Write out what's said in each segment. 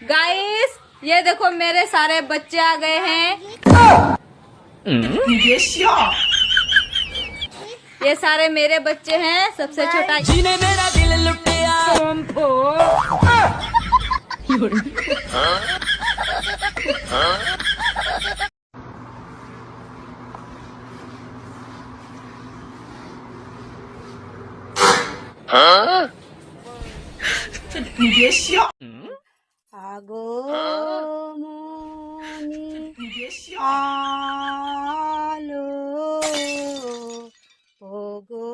Guys ये देखो मेरे सारे बच्चे आ गए हैं। ये सारे मेरे बच्चे हैं। सबसे छोटा जीने मेरा दिल लुटिया আগো আলো ওগো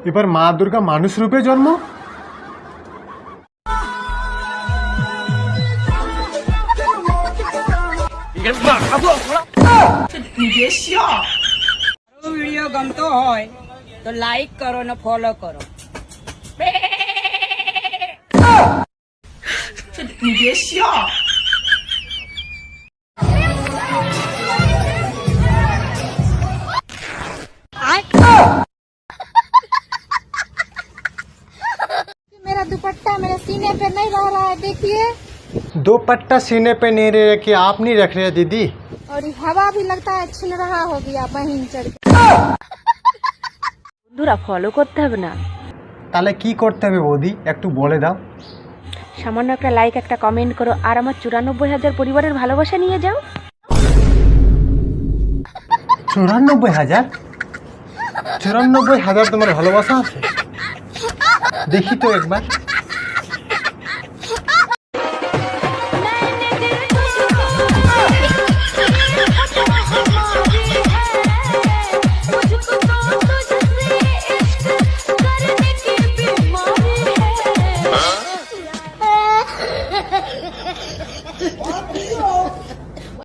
এবার মা দুর্গা মানুষ রূপে জন্ম। वीडियो गमतो होय तो लाइक करो ना फॉलो करो। मेरा दुपट्टा मेरे सीने पे नहीं रह रहा है, देखिए। दुपट्टा सीने पे नहीं रह कि आप नहीं रख रहे दीदी। और हवा भी लगता है छिन रहा हो गया बहिन चढ़ के। বন্ধুরা ফলো করতে হবে না, তাহলে কি করতে হবে বৌদি একটু বলে দাও। সামান্য একটা লাইক একটা কমেন্ট করো আর আমার 94,000 পরিবারের ভালোবাসা নিয়ে যাও। 94,000 তোমার ভালোবাসা আছে? দেখি তো একবার।